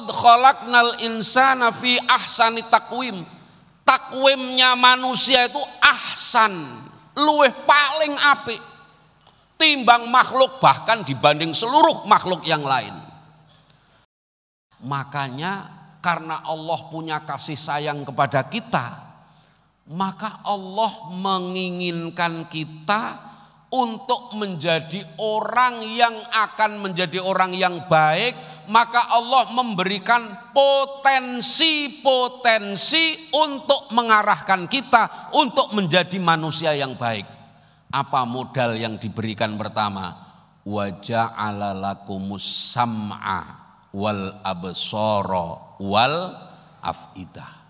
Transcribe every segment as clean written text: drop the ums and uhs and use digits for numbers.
Laqad khalaqnal insana fi ahsani takwim. Takwimnya manusia itu ahsan, luweh paling apik timbang makhluk, bahkan dibanding seluruh makhluk yang lain. Makanya karena Allah punya kasih sayang kepada kita, maka Allah menginginkan kita untuk menjadi orang yang akan menjadi orang yang baik. Maka Allah memberikan potensi-potensi untuk mengarahkan kita untuk menjadi manusia yang baik. Apa modal yang diberikan pertama? Wa ja'ala lakumus sam'a wal absara wal afidah.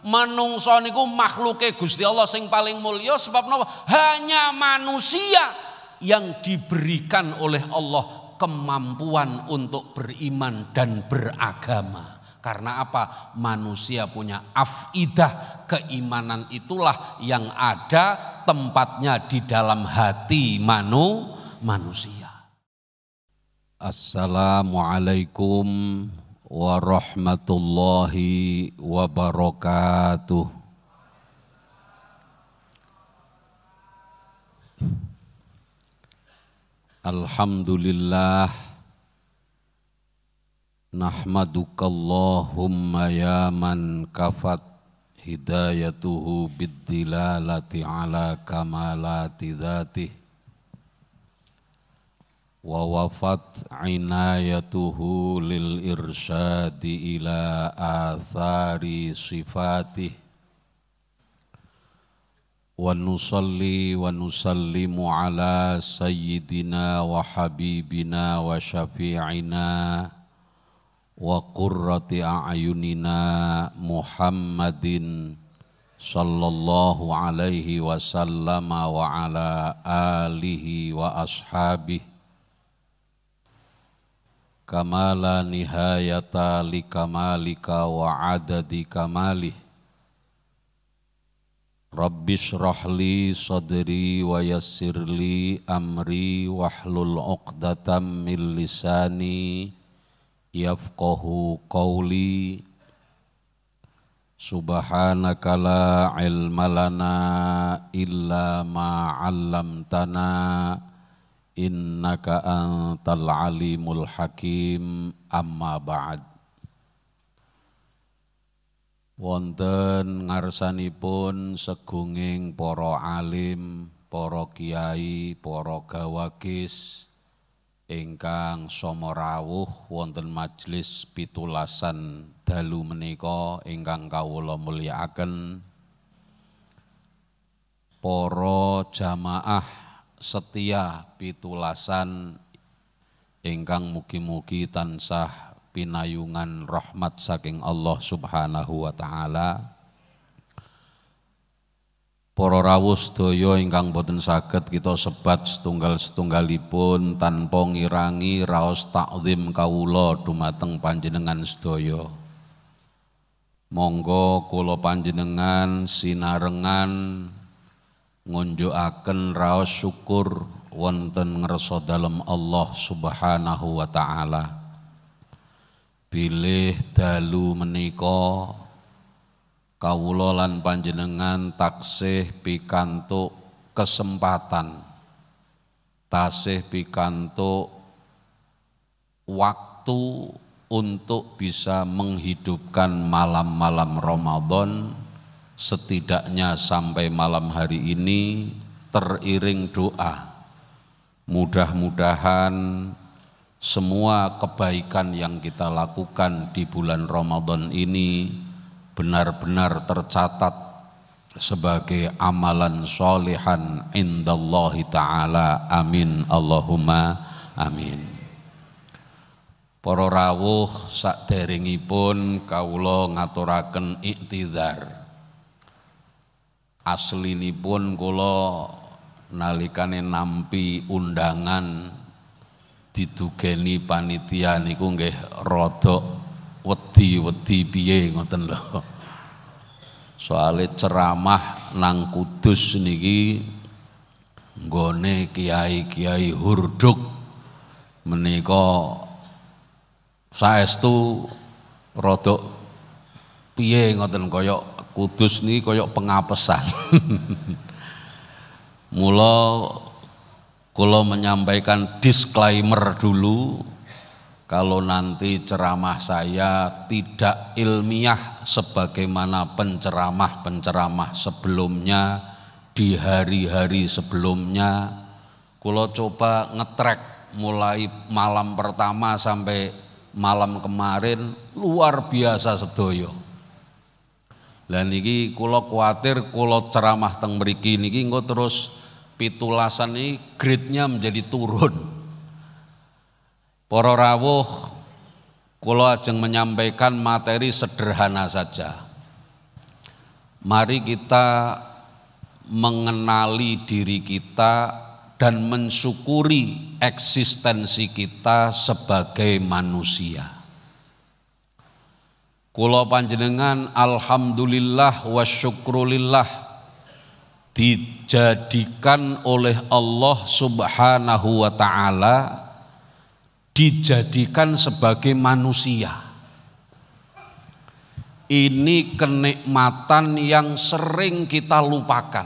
Manungso niku makhluke Gusti Allah sing paling mulya, sebab napa? Hanya manusia yang diberikan oleh Allah kemampuan untuk beriman dan beragama. Karena apa? Manusia punya afidah, keimanan itulah yang ada tempatnya di dalam hati manusia. Assalamualaikum warahmatullahi wabarakatuh. Alhamdulillah, nahmadukallahumma ya man kafat hidayatuhu biddilalati ala kamalati dzatih wa wafat inayatuhu lil irsyadi ila athari sifatih. Wa nusalli wa nusallimu ala sayyidina wa habibina wa syafi'ina wa qurrati a'yunina Muhammadin sallallahu alaihi wasallam wa ala alihi wa ashabihi kamala nihayata li kamalika wa adadi kamalih. Rabbi shrah li sadri wa yassir li amri wahlul 'uqdatam min lisani yafqahu qawli. Subhanaka la ilma lana illa ma 'allamtana innaka antal alimul hakim. Amma ba'd. Wonten ngarsanipun segunging para alim, para kiai, para gawagis ingkang sama rawuh wonten majelis pitulasan dalu menika ingkang kawula mulyakaken, para jamaah setia pitulasan ingkang mugi-mugi tansah pinayungan rahmat saking Allah Subhanahu wa taala. Para rawuh sedaya ingkang boten saged kita sebat setunggal-setunggalipun tanpa ngirangi raos takzim kawula dumateng panjenengan sedaya. Monggo kula panjenengan sinarengan ngunjukaken raos syukur wonten ngersa dalem Allah Subhanahu wa taala. Bilih dalu menika kawula lan panjenengan taksih pikantuk kesempatan, tasih pikantuk waktu untuk bisa menghidupkan malam-malam Ramadan, setidaknya sampai malam hari ini teriring doa. Mudah-mudahan semua kebaikan yang kita lakukan di bulan Ramadan ini benar-benar tercatat sebagai amalan sholihan indallahi ta'ala. Amin Allahumma amin. Para rawuh saderengipun kawula ngaturaken iktidar. Aslinipun kula nalikane nampi undangan didugeni panitia niku nggih rada wedi-wedi piye ngoten lho. Soale ceramah nang Kudus niki nggone kiai-kiai hurduk menika saestu rodok piye ngoten kaya Kudus niki kaya pengapesan. Mula kula menyampaikan disclaimer dulu, kalau nanti ceramah saya tidak ilmiah sebagaimana penceramah-penceramah sebelumnya di hari-hari sebelumnya. Kula coba ngetrek mulai malam pertama sampai malam kemarin luar biasa sedoyo. Lah niki kula kuatir kula ceramah teng mriki niki engko terus pitulasan ini grade-nya menjadi turun. Para rawuh, kula ajeng menyampaikan materi sederhana saja. Mari kita mengenali diri kita dan mensyukuri eksistensi kita sebagai manusia. Kula panjenengan alhamdulillah wa syukrulillah dijadikan oleh Allah Subhanahu wa ta'ala, dijadikan sebagai manusia. Ini kenikmatan yang sering kita lupakan.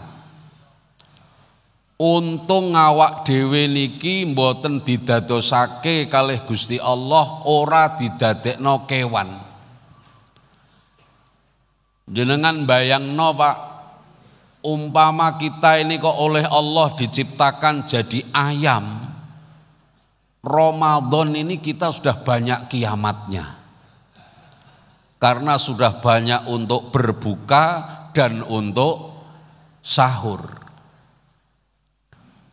Untung awak dhewe niki mboten didadosake kalih Gusti Allah, ora didadekno kewan. Jenengan bayangno Pak, umpama kita ini kok oleh Allah diciptakan jadi ayam, Ramadan ini kita sudah banyak kiamatnya. Karena sudah banyak untuk berbuka dan untuk sahur.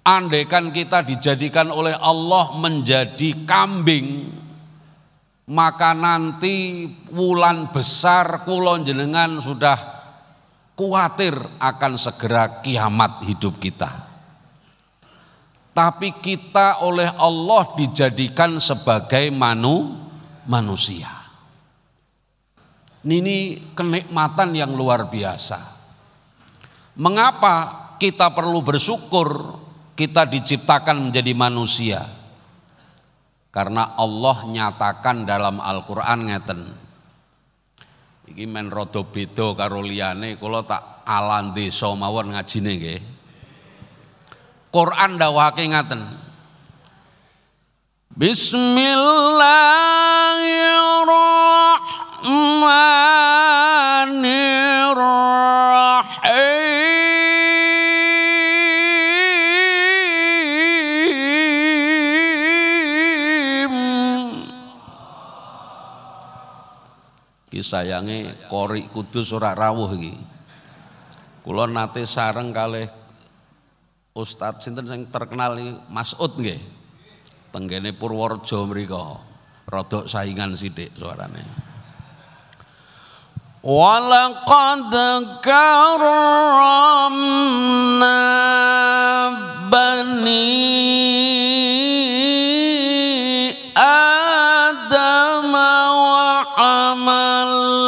Andaikan kita dijadikan oleh Allah menjadi kambing, maka nanti wulan besar kulon jenengan sudah khawatir akan segera kiamat hidup kita. Tapi kita oleh Allah dijadikan sebagai manusia. Ini kenikmatan yang luar biasa. Mengapa kita perlu bersyukur kita diciptakan menjadi manusia? Karena Allah nyatakan dalam Al-Qur'an ngeten. Iki men rada beda karo liyane, kula tak alan desa mawon ngajine nggih. Quran dawuhake ngaten. Bismillahirrahmanirrahim. Sayange Qori Kudus ora rawuh iki. Kula nate sareng kalih Ustadz sinten sing terkenal iki Mas'ud nggih. Tenggene Purworejo mriko. Rodok saingan sithik suarane. Walaqad karramna bani Adam wa amalnahum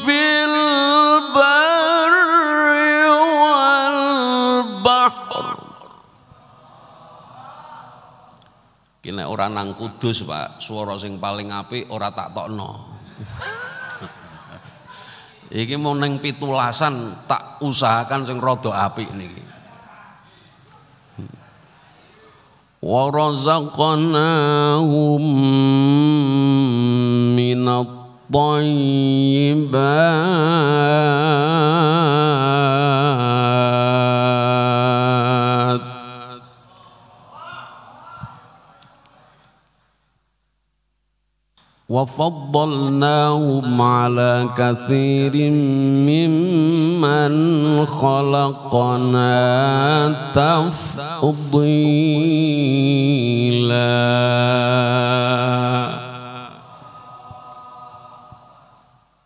fil barri wal bahr. Kene ora nang Kudus Pak, swara sing paling apik ora tak tokno. Iki mau neng pitulasan tak usahakan sing rada apik niki. Wa razaqnahum minat thayyibat. Wa faddalnahum ala katsirin mimman khalaqna tafdila.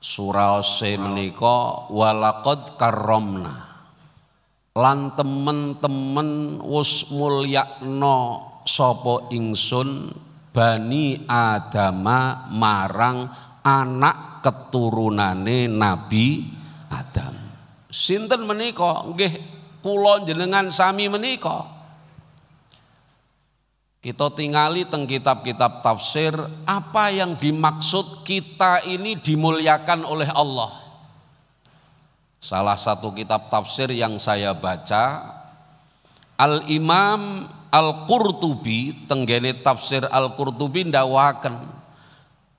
Surah menika walaqad karramna. Lan temen-temen wus mulyakno sapa ingsun Bani Adama marang anak keturunane Nabi Adam. Sinten menika? Nggih kula jenengan sami menika. Kita tingali teng kitab-kitab tafsir, apa yang dimaksud kita ini dimuliakan oleh Allah. Salah satu kitab tafsir yang saya baca, Al-Imam Al-Qurtubi, tenggene tafsir Al-Qurtubi ndawaken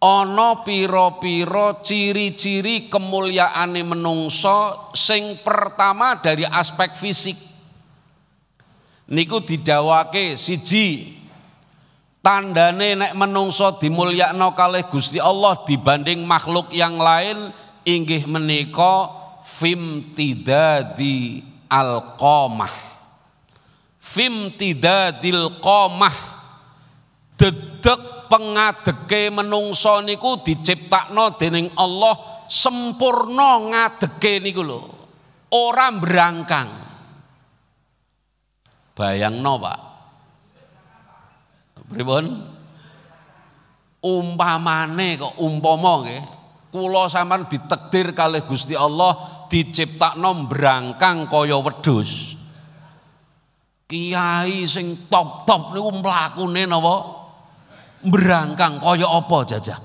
ana pira-pira ciri-ciri kemuliaane menungso. Sing pertama dari aspek fisik niku didawake, siji tandane nek menungso dimulyakno kalih Gusti Allah dibanding makhluk yang lain inggih menika fimtidadi al-qamah. Fimtidadil qamah, dedeg pengadege menungso niku diciptakno dening Allah sempurna ngadege niku lho, ora berangkang. Bayangno Pak, pripun? Umpamane kok umpama nggih, kula sampean ditakdir kalih Gusti Allah diciptakno berangkang kaya wedhus. Kiai sing top-top niku mlakune napa? Berangkang kaya apa jajak?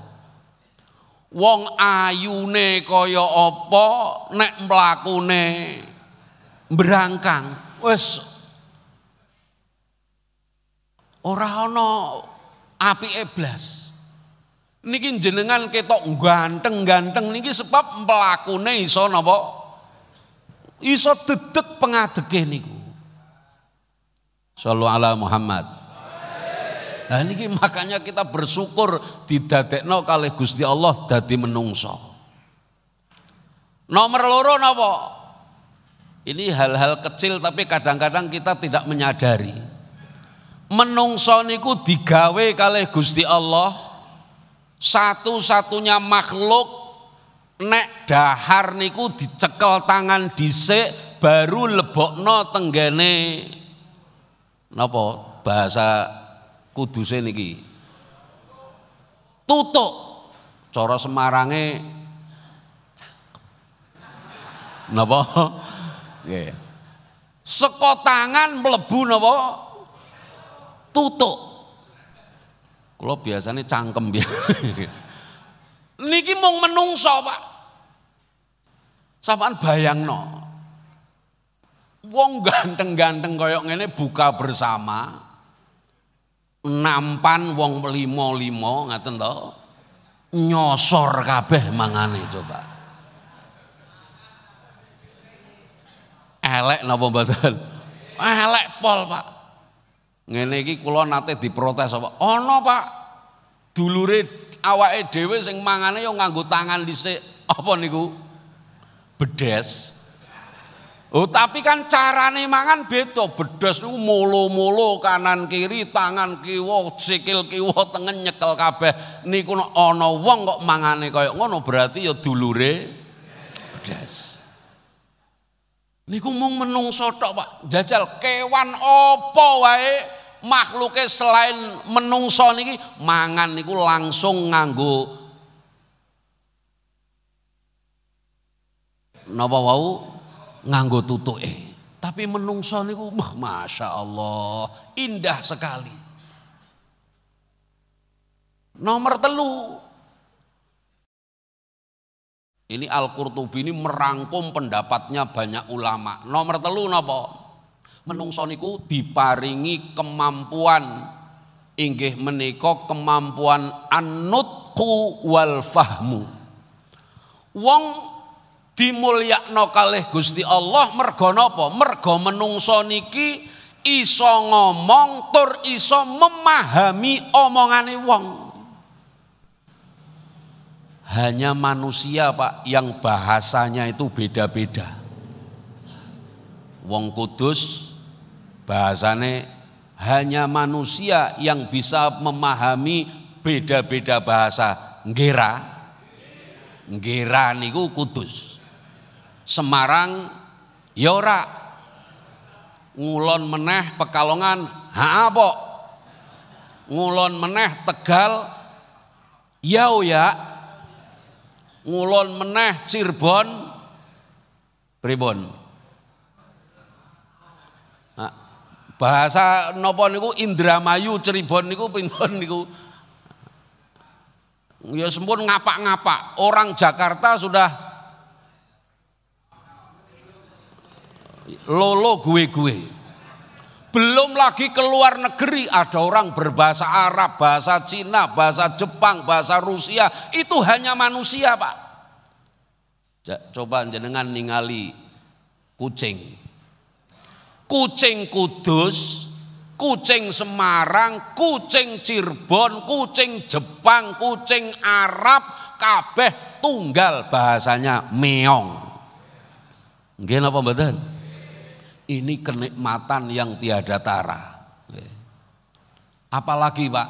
Wong ayune kaya apa nek mlakune berangkang wis ora ana apike blas. Niki jenengan ketok ganteng-ganteng niki sebab mlakune iso napa? Iso dedeg pengadege niku. Shallallahu ala Muhammad. Nah niki makanya kita bersyukur didadekno kalih Gusti Allah dadi menungso. Nomor loro napa? Ini hal-hal kecil tapi kadang-kadang kita tidak menyadari. Menungso niku digawe kalih Gusti Allah satu-satunya makhluk nek dahar niku dicekel tangan dhisik baru lebokno tenggene napa bahasa kuduse niki tutuk, cara Semarange napa nggih saka tangan mlebu napa tutuk. Kula biasane cangkem ya. Niki mung menungso Pak. Sampeyan bayangno wong ganteng-ganteng kaya ngene buka bersama nampan wong 5-5 ngaten to nyosor kabeh mangane coba. Elek napa mboten? Elek pol Pak. Ngene iki kula nate diprotes apa? Ana Pak. Dulure awake dhewe sing mangane yo nganggo tangan dhisik. Apa niku? Bedes. Oh tapi kan carane mangan beda. Bedes niku molo-molo kanan kiri, tangan kiwa, sikil kiwa, tengen nyekel kabeh. Niku ana wong kok mangane kaya ngono berarti ya dulure bedes. Niku mung menungso tok Pak. Jajal kewan apa wae makhluke selain menungso niki mangan niku langsung nganggo napa wau? Nganggo tutuke. Tapi menungso niku masya Allah indah sekali. Nomor 3. Ini Al-Qurtubi ini merangkum pendapatnya banyak ulama. Nomor 3 napa? Menungso niku diparingi kemampuan inggih menika kemampuan an-nutqu wal fahmu. Wong dimulyakno kalih Gusti Allah merga napa? Merga menungso niki iso ngomong tur iso memahami omongane wong. Hanya manusia Pak yang bahasanya itu beda-beda. Wong Kudus bahasane hanya manusia yang bisa memahami beda-beda bahasa. Nggera niku Kudus. Semarang ya ora. Ngulon meneh Pekalongan ha apa? Ngulon meneh Tegal ya. Ngulon meneh Cirebon pripun? Bahasa napa niku Indramayu Cirebon niku pinten niku? Ya sempun ngapak-ngapak. Orang Jakarta sudah lolo gue-gue. Belum lagi ke luar negeri ada orang berbahasa Arab, bahasa Cina, bahasa Jepang, bahasa Rusia. Itu hanya manusia, Pak. Coba jenengan ningali kucing. Kucing Kudus, kucing Semarang, kucing Cirebon, kucing Jepang, kucing Arab, kabeh tunggal bahasanya meong. Nggih napa mboten? Ini kenikmatan yang tiada tara. Apalagi Pak,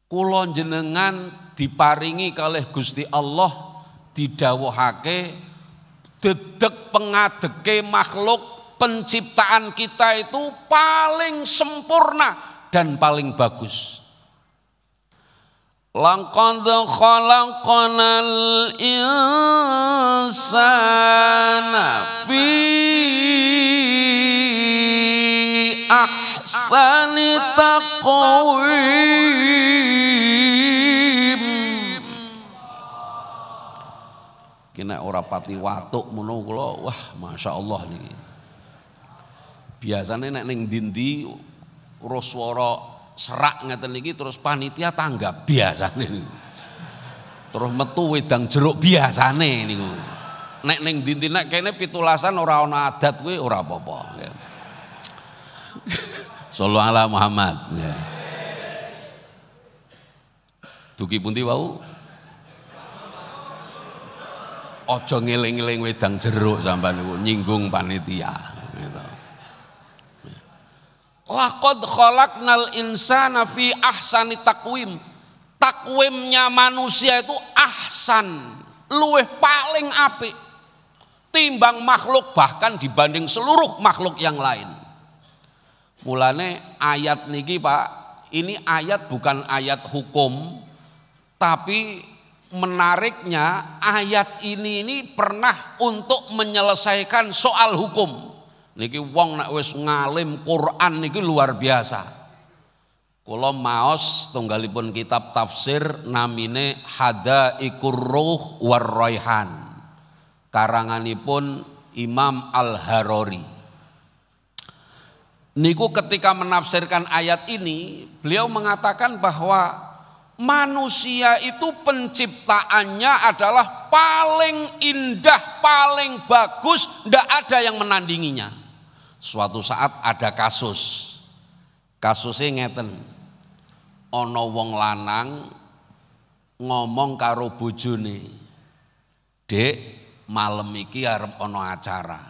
kula jenengan diparingi kalih Gusti Allah didhawuhake dedeg pengadeke makhluk penciptaan kita itu paling sempurna dan paling bagus. Laqad khalaqnal insana fi ahsani taqwim. Kena ora pati watuk ngono kula, wah masyaallah niki. Biasane nek ning ndi ora swara serak ngeten niki terus panitia tanggap biasane niku. Terus metu wedang jeruk biasane niku. Nek ning ndi nek kene 17-an ora ana adat kuwi ora apa-apa. Sallu ala Muhammad. Ya. Dugi pundi wau? Aja ngeling-eling wedang jeruk sampean niku nyinggung panitia gitu. Laqad khalaqnal insana fi ahsani taqwim. Takwimnya manusia itu ahsan, luweh paling apik timbang makhluk, bahkan dibanding seluruh makhluk yang lain. Mulane ayat niki Pak, ini ayat bukan ayat hukum, tapi menariknya ayat ini pernah untuk menyelesaikan soal hukum. Niki wong nek wis ngalim Quran niki luar biasa. Kula maos tunggalipun kitab tafsir namine Hadaiqur Ruh war Raihan. Karanganipun Imam Al-Harari. Niku ketika menafsirkan ayat ini, beliau mengatakan bahwa manusia itu penciptaannya adalah paling indah, paling bagus, tidak ada yang menandinginya. Suatu saat ada kasusnya ngeten, ana wong lanang ngomong karo bojone, "Dek, malam iki arep ana acara.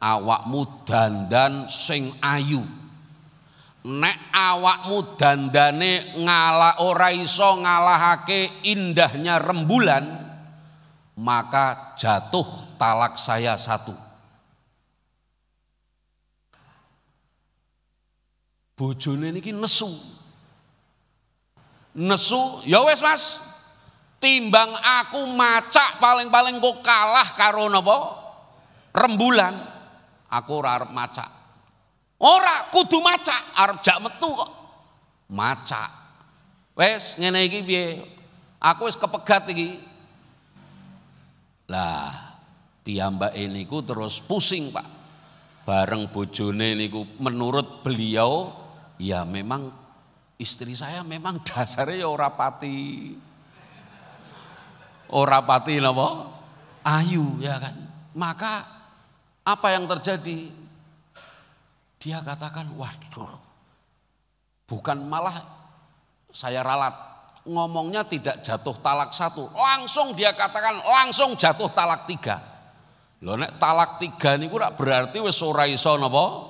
Awakmu dandan sing ayu. Nek awakmu dandane ora iso ngalahake indahnya rembulan, maka jatuh talak saya 1. Bojone niki nesu, ya wes Mas, timbang aku macak paling-paling kok kalah karo napa? Rembulan. Aku ora arep macak. Ora kudu macak, arep jak metu kok. Macak. Wes ngene iki piye? Aku wis kepegat iki. Lah, piyambake niku terus pusing, Pak. Bareng bojone niku menurut beliau ya memang istri saya memang dasarnya ya ora pati napa? Ayu ya kan. Maka apa yang terjadi? Dia katakan, waduh, bukan malah saya ralat, ngomongnya tidak jatuh talak 1, langsung dia katakan langsung jatuh talak 3. Lho nek talak 3 niku ora berarti wis ora iso napa?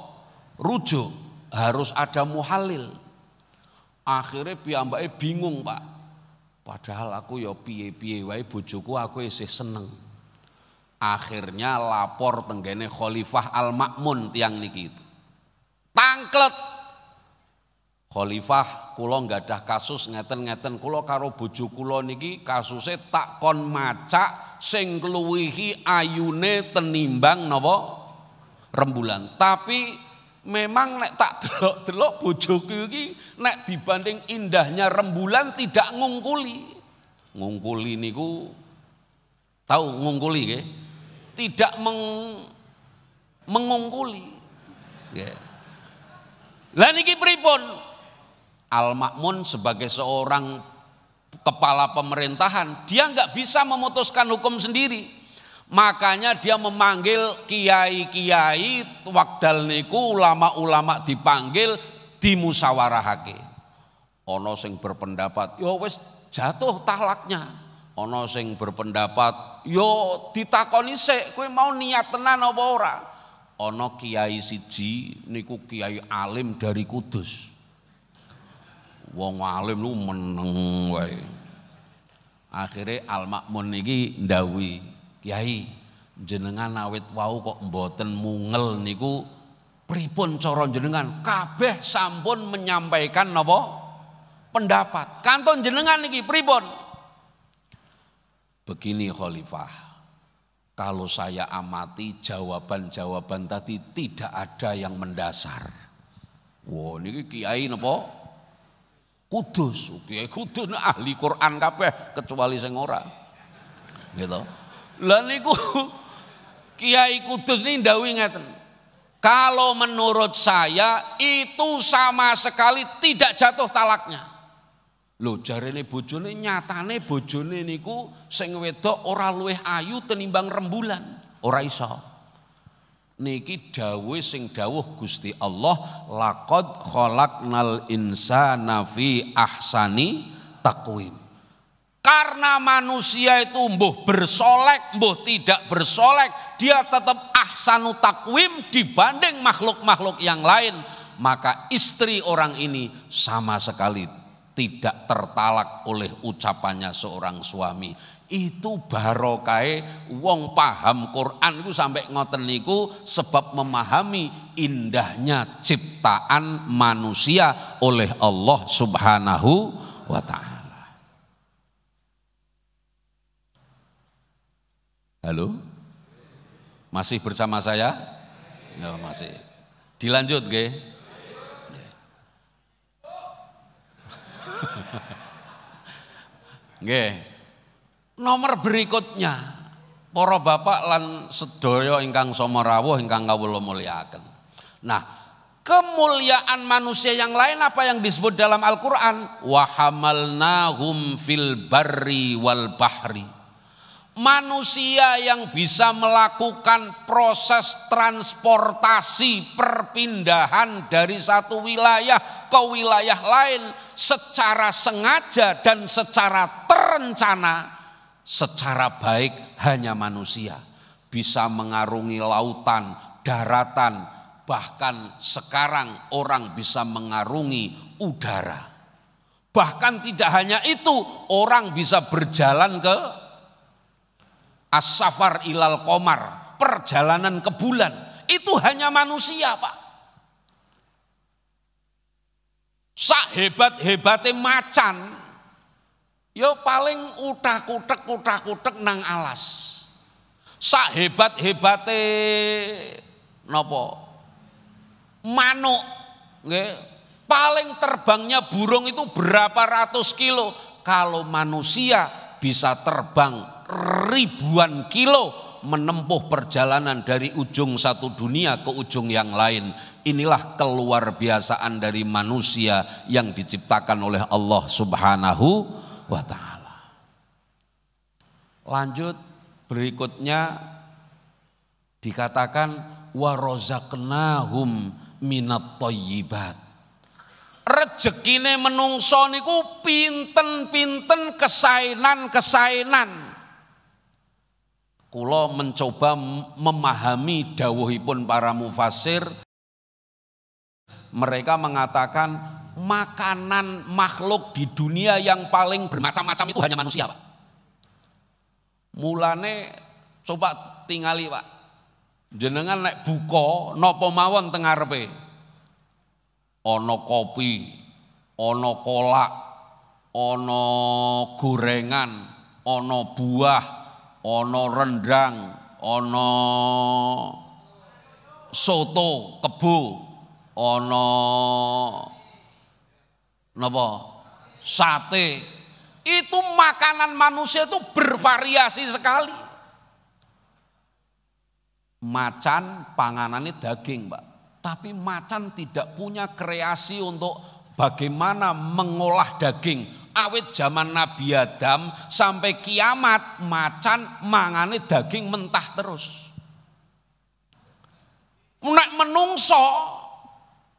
Rujuk, harus ada muhalil. Akhirnya piyambake bingung, Pak. Padahal aku ya piye-piye wae bojoku aku isih seneng. Akhirnya lapor tenggene Khalifah Al-Ma'mun tiang niki. Tangklet. Khalifah, kula nggadah kasus ngeten-ngeten, kula karo bojo kula niki kasuse tak kon macak sing ngluwihi ayune tenimbang napa? Rembulan. Tapi Memang nek tak delok-delok bojoku iki nek dibanding indahnya rembulan tidak ngungkuli. Ngungkuli niku tahu ngungkuli nggih? Tidak mengungkuli. Nggih. Lah niki pripun? Al-Ma'mun sebagai seorang kepala pemerintahan, dia nggak bisa memutuskan hukum sendiri. Makanya dia memanggil kiai-kiai wekdal niku, ulama-ulama dipanggil dimusyawarahake. Ana sing berpendapat ya wis jatuh talaknya. Ana sing berpendapat yo ditakoni sik kowe mau niat tenan apa ora. Ana kiai siji niku kiai alim dari Kudus. Wong alim lu meneng wae. Akhire Al-Ma'mun niki ndhawuhi, Kiai, jenengan awit wau kok mboten mungel niku pripun cara jenengan? Kabeh sampun menyampaikan napa? Pendapat. Kanton jenengan niki pripun? Begini Khalifah, kalau saya amati jawaban-jawaban tadi tidak ada yang mendasar. Wah niki kiai napa? Kudus, kiai Kudus ahli Quran kabeh kecuali sing ora. Gitu. Lah niku Kiai Kudus ini ndawuhi ngeten. Kalau menurut saya itu sama sekali tidak jatuh talaknya. Lho jarene bojone nyatane bojone niku sing wedok ora luwih ayu tenimbang rembulan, ora iso. Niki dawuh sing dawuh Gusti Allah, laqad khalaqnal insana fi ahsani taqwim. Karena manusia itu mbuh bersolek, mbuh tidak bersolek, dia tetap ahsanu takwim dibanding makhluk-makhluk yang lain. Maka istri orang ini sama sekali tidak tertalak oleh ucapannya seorang suami. Itu barokahe wong paham Quran itu sampai ngoten niku sebab memahami indahnya ciptaan manusia oleh Allah Subhanahu wa ta'ala. Halo? Masih bersama saya? Ya, masih. Dilanjut nggih. Nggih. Nomor berikutnya, para bapak lan sedaya ingkang sama rawuh ingkang kawula mulyakaken. Nah, kemuliaan manusia yang lain apa yang disebut dalam Al-Qur'an? Wa hamalnahum fil barri wal bahri. Manusia yang bisa melakukan proses transportasi perpindahan dari satu wilayah ke wilayah lain secara sengaja dan secara terencana, secara baik hanya manusia. Bisa mengarungi lautan, daratan, bahkan sekarang orang bisa mengarungi udara. Bahkan tidak hanya itu, orang bisa berjalan ke as-safar ilal qamar, perjalanan ke bulan. Itu hanya manusia, Pak. Sahebat-hebate macan, yo paling utak-utek nang alas. Sahebat-hebate nopo? Manuk, nggih. Paling terbangnya burung itu berapa ratus kilo. Kalau manusia bisa terbang ribuan kilo menempuh perjalanan dari ujung satu dunia ke ujung yang lain. Inilah keluar biasaan dari manusia yang diciptakan oleh Allah Subhanahu wa ta'ala. Lanjut berikutnya dikatakan wa razaqnahum minat thayyibat. Rezekine menungso niku pinten-pinten kesainan-kesainan. Kula mencoba memahami dawuhipun para mufasir. Mereka mengatakan makanan makhluk di dunia yang paling bermacam-macam itu hanya manusia, Pak. Mulane coba tingali, Pak. Jenengan nek buka napa mawon teng ngarepe. Ana kopi, ana kolak, ana gorengan, ana buah, ana rendang, ana soto kebo. ana napa? Sate. Itu makanan manusia itu bervariasi sekali. Macan panganannya daging, Pak. Tapi macan tidak punya kreasi untuk bagaimana mengolah daging. Awit zaman Nabi Adam sampai kiamat macan mangane daging mentah terus. Nek menungso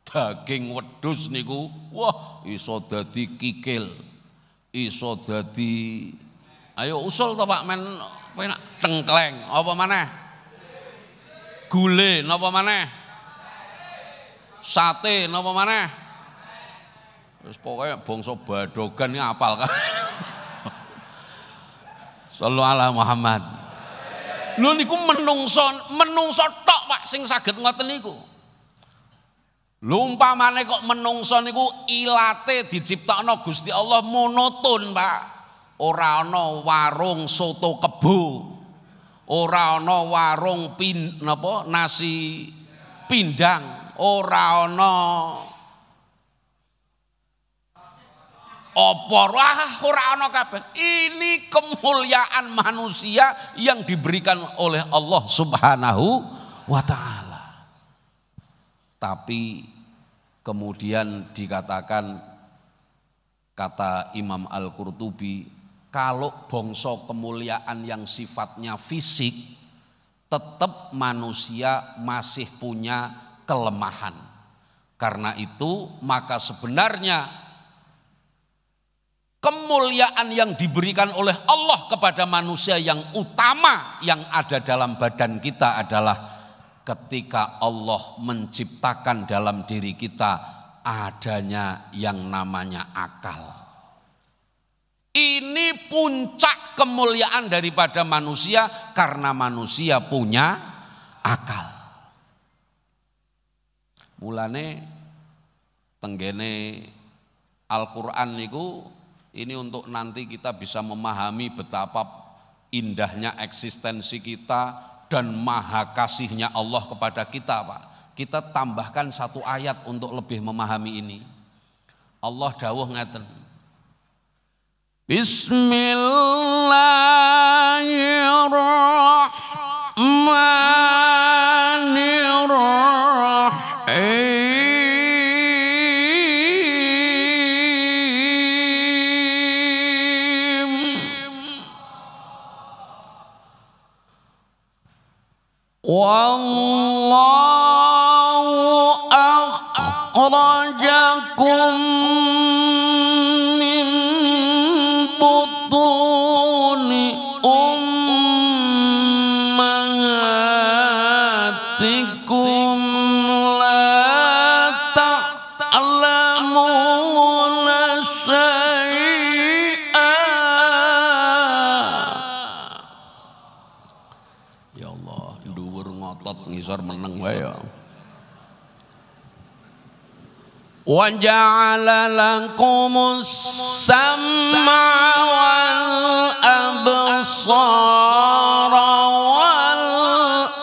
daging wedhus niku wah iso dadi kikil, iso dadi ayo usul to Pak men penak tengkleng apa maneh? Gule napa maneh? Sate napa maneh? Wis pokoke bangsa Badogan iki apal kan. Sallallahu alaihi Muhammad. Lho niku menungso tok Pak sing saged ngoten niku. Lho umpamane kok menungso niku ilate diciptakno Gusti Allah monoton, Pak. Ora ana warung soto kebo. Ora ana warung nasi pindang, ora ana opor, ora ana kabeh. Ini kemuliaan manusia yang diberikan oleh Allah Subhanahu wa taala. Tapi kemudian dikatakan kata Imam Al-Qurtubi, kalau bangsa kemuliaan yang sifatnya fisik, tetap manusia masih punya kelemahan. Karena itu maka sebenarnya kemuliaan yang diberikan oleh Allah kepada manusia yang utama yang ada dalam badan kita adalah ketika Allah menciptakan dalam diri kita adanya yang namanya akal. Ini puncak kemuliaan daripada manusia karena manusia punya akal. Mulane tenggene Al-Qur'an niku ini untuk nanti kita bisa memahami betapa indahnya eksistensi kita dan maha kasihnya Allah kepada kita, Pak. Kita tambahkan satu ayat untuk lebih memahami ini. Allah dawuh ngeten. Wallahu akhrajakum min butuni ummahatikum la ta'lamuna syai'a. Ya Allah, dhuwur ngotot ngisor meneng wae ya. Wa ja'ala lakumus sam'a wal absara wal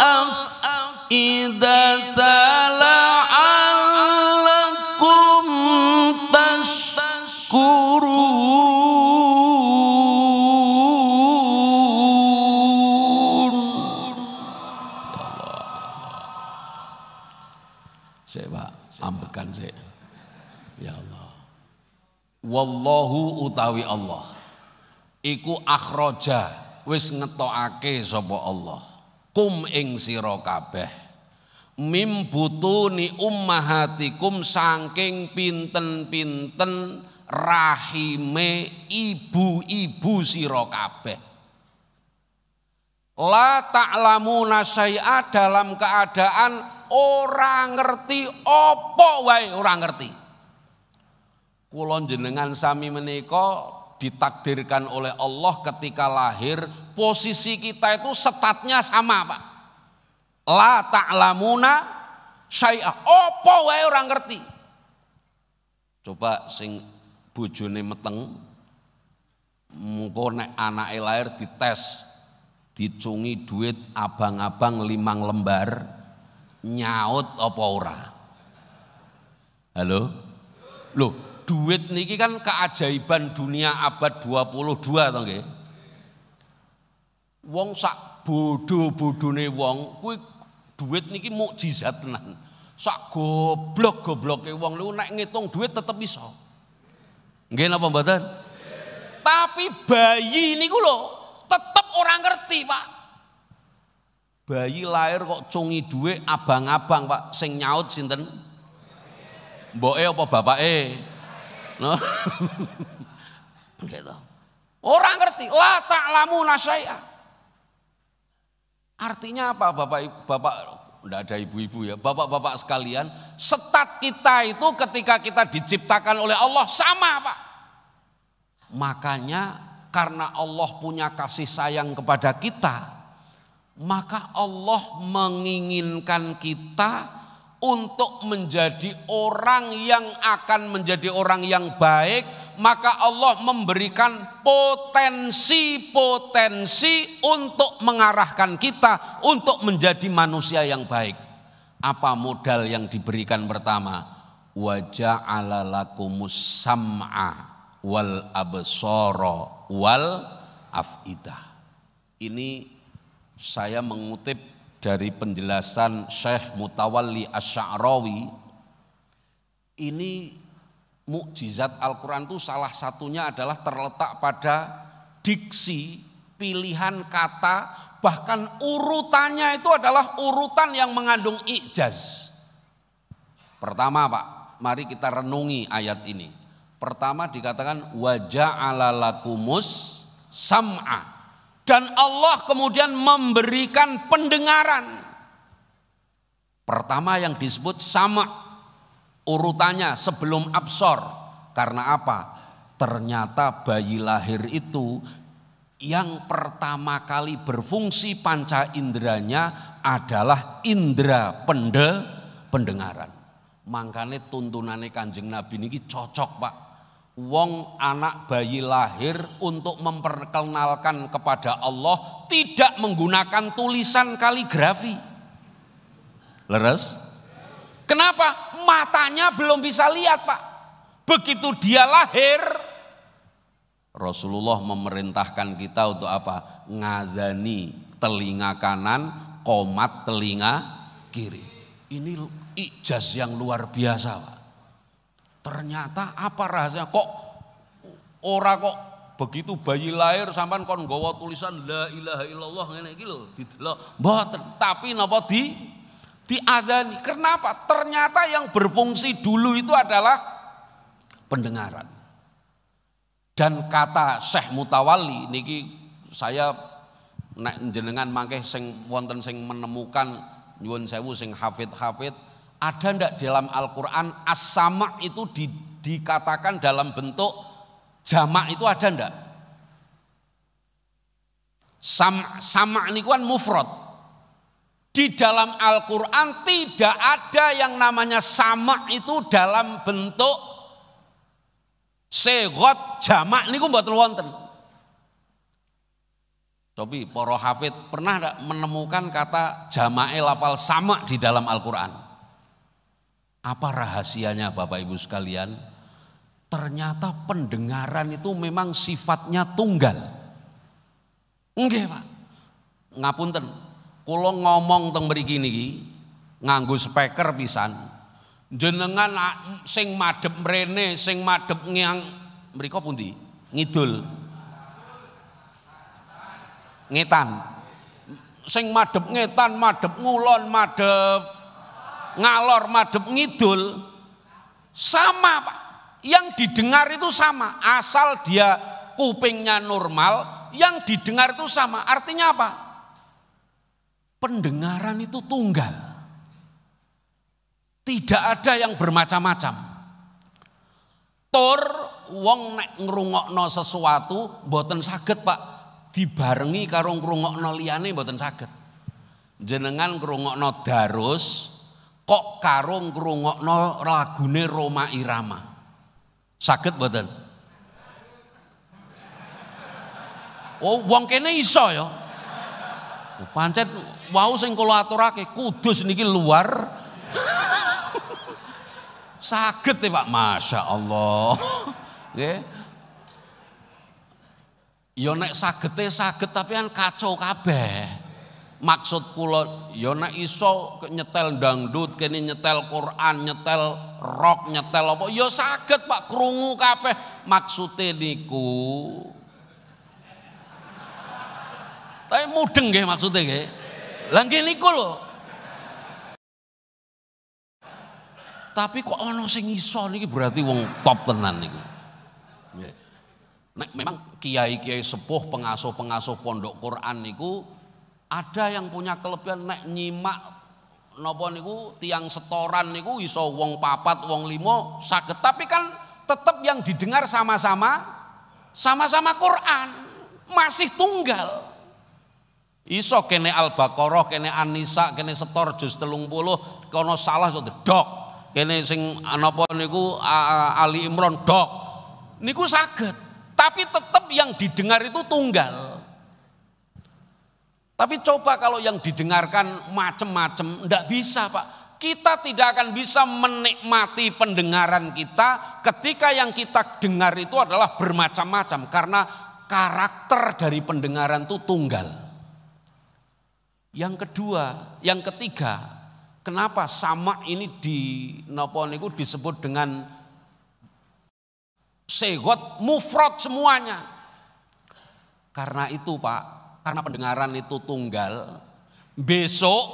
af'idata la'allakum tashkurun. Saya Pak, ambekan saya. Ya Allah. Wallahu utawi Allah iku akhraja wis ngetokake sapa Allah kum ing sira kabeh mim butuni ummahatikum saking pinten-pinten rahime ibu-ibu sira kabeh. La ta'lamuna syai'a dalam keadaan ora ngerti apa wae ora ngerti. Kula jenengan sami menika ditakdirkan oleh Allah ketika lahir posisi kita itu statnya sama, Pak. La ta'lamuna syai'a. Apa wae ora ngerti. Coba sing bojone meteng mengko nek anake lahir dites dicungi duit abang-abang 5 lembar nyaut apa ora? Halo? Loh, duit niki kan keajaiban dunia abad 22 to nggih. Wong sak bodoh-bodone wong kuwi duit niki mukjizat tenan. Sak goblok-gobloke wong niku nek ngitung duit tetep iso. Nggih napa mboten? Tapi bayi niku lho tetep ora ngerti, Pak. Bayi lahir kok cungi duit abang-abang, Pak. Sing nyaut sinten? Mboke apa bapake? No. Gitu. Orang ngerti, la ta'lamu nasyai'a. Artinya apa Bapak enggak ada ibu-ibu ya, bapak-bapak sekalian, stat kita itu ketika kita diciptakan oleh Allah sama, Pak. Makanya karena Allah punya kasih sayang kepada kita, maka Allah menginginkan kita untuk menjadi orang yang akan menjadi orang yang baik, maka Allah memberikan potensi-potensi untuk mengarahkan kita untuk menjadi manusia yang baik. Apa modal yang diberikan pertama? Wa ja'ala lakumus sam'a wal absara wal af'idah. Ini saya mengutip dari penjelasan Syekh Mutawalli Asy-Sya'rawi. Ini mukjizat Al-Quran itu salah satunya adalah terletak pada diksi, pilihan kata, bahkan urutannya itu adalah urutan yang mengandung i'jaz. Pertama, Pak, mari kita renungi ayat ini. Pertama dikatakan wa ja'ala lakumus sam'a. Dan Allah kemudian memberikan pendengaran. Pertama yang disebut sama, urutannya sebelum absor. Karena apa? Ternyata bayi lahir itu yang pertama kali berfungsi panca inderanya adalah indera pendengaran. Makanya tuntunannya Kanjeng Nabi ini cocok, Pak. Wong anak bayi lahir untuk memperkenalkan kepada Allah tidak menggunakan tulisan kaligrafi. Leres? Kenapa? Matanya belum bisa lihat, Pak. Begitu dia lahir, Rasulullah memerintahkan kita untuk apa? Ngadani telinga kanan, qomat telinga kiri. Ini ijaz yang luar biasa, Pak. Ternyata apa rahasianya? Kok begitu bayi lahir sampean kon nggawa tulisan la ilaha illallah ngene iki lho didelok. Mboten, tapi napa diadani. Kenapa? Ternyata yang berfungsi dulu itu adalah pendengaran. Dan kata Syekh Mutawalli niki saya nek jenengan mangke sing wonten sing menemukan nyuwun sewu sing hafid-hafid, ada ndak dalam Al-Quran as-sama' itu dikatakan dalam bentuk jamak itu ada ndak? Sama' ini kan mufrad. Di dalam Al-Quran tidak ada yang namanya sama' itu dalam bentuk segot jamak niku mboten wonten. Cobi para hafid pernah ndak menemukan kata jama'e lafal sama' di dalam Al-Quran? Apa rahasianya Bapak Ibu sekalian? Ternyata pendengaran itu memang sifatnya tunggal. Nggih, Pak. Ngapunten, kula ngomong teng mriki niki nganggo speaker pisan. Jenengan sing madhep mrene, sing madhep ngang mriko pundi? Ngidul. Ngetan. Sing madhep ngetan, madhep ngulon, madhep ngalor, madhep ngidul sama, Pak. Yang didengar itu sama, asal dia kupingnya normal, yang didengar itu sama. Artinya apa? Pendengaran itu tunggal, tidak ada yang bermacam-macam. Tur wong nek ngrungokno sesuatu mboten saged, Pak, dibarengi karo ngrungokno liyane mboten saged. Jenengan ngrungokno darus kok karo ngrungokno lagune Roma Irama. Saged mboten? Oh, wong kene iso ya. Pancet wau sing kula aturake Kudus niki luar Saged ya Pak, Masya Allah. Nggih. Ya nek sagete saged tapi kan kacau kabeh. Maksud kula ya nek iso nyetel dangdut, kene nyetel Quran, nyetel rock, nyetel apa ya saged Pak, krungu kabeh. Maksude niku tapi mudeng nggih maksudnya nggih. Lah nggih niku lho. Tapi kok ana sing iso niki berarti wong top tenan niku. Nggih. Nek memang kiai-kiai sepuh, pengasuh-pengasuh pondok Quran niku ada yang punya kelebihan nek nyimak napa niku tiang setoran niku iso wong 4, wong 5 saged, tapi kan tetap yang didengar sama-sama Quran, masih tunggal. Iso kene Al-Baqarah, kene An-Nisa, kene setor juz 30, kono salah dok. Kene sing napa niku Ali Imran dok. Niku saged, tapi tetap yang didengar itu tunggal. Tapi coba kalau yang didengarkan macam-macam, enggak bisa Pak. Kita tidak akan bisa menikmati pendengaran kita ketika yang kita dengar itu adalah bermacam-macam. Karena karakter dari pendengaran itu tunggal. Yang kedua, yang ketiga, kenapa sama ini disebut dengan segot mufrad semuanya? Karena itu Pak, karena pendengaran itu tunggal, besok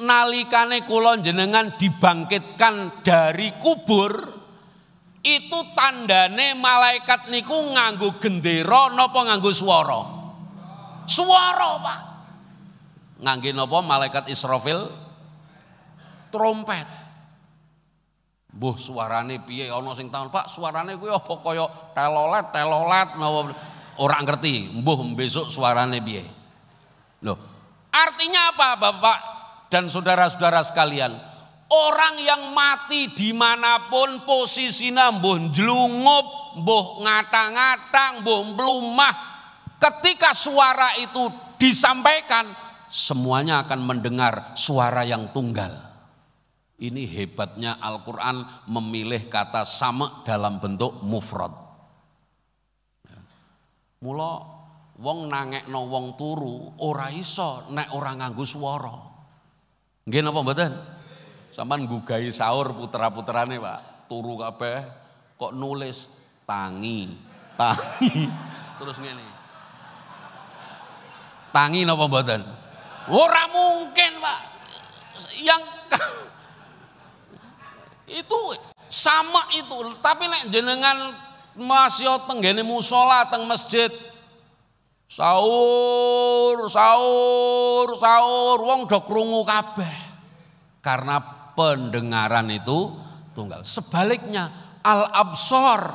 nalikane kula jenengan dibangkitkan dari kubur, itu tandane malaikat niku nganggo gendera napa nganggo swara? Swara Pak. Ngangge napa malaikat Israfil? Trompet. Mbuh suarane piye ana sing tahu Pak, suarane kuwi apa kaya telolet napa ora ngerti. Mbuh besok suarane piye. Loh, artinya apa Bapak dan saudara-saudara sekalian? Orang yang mati dimanapun posisinya, mbuh njlungup, mbuh ngatang-ngatang, mbuh mlumah, ketika suara itu disampaikan, semuanya akan mendengar suara yang tunggal. Ini hebatnya Al-Quran memilih kata sama dalam bentuk mufrad. Mula wong nangekno wong turu ora iso nek ora nganggo swara. Nggih napa mboten? Sampeyan nggugahi sahur putra-putrane Pak, turu kabeh kok nulis tangi. Terus ngene. Tangi napa mboten? Ora mungkin Pak. Yang itu sama itu, tapi nek jenengan masih tenggene musala teng masjid sahur wong do krungu kabeh. Karena pendengaran itu tunggal. Sebaliknya al-absar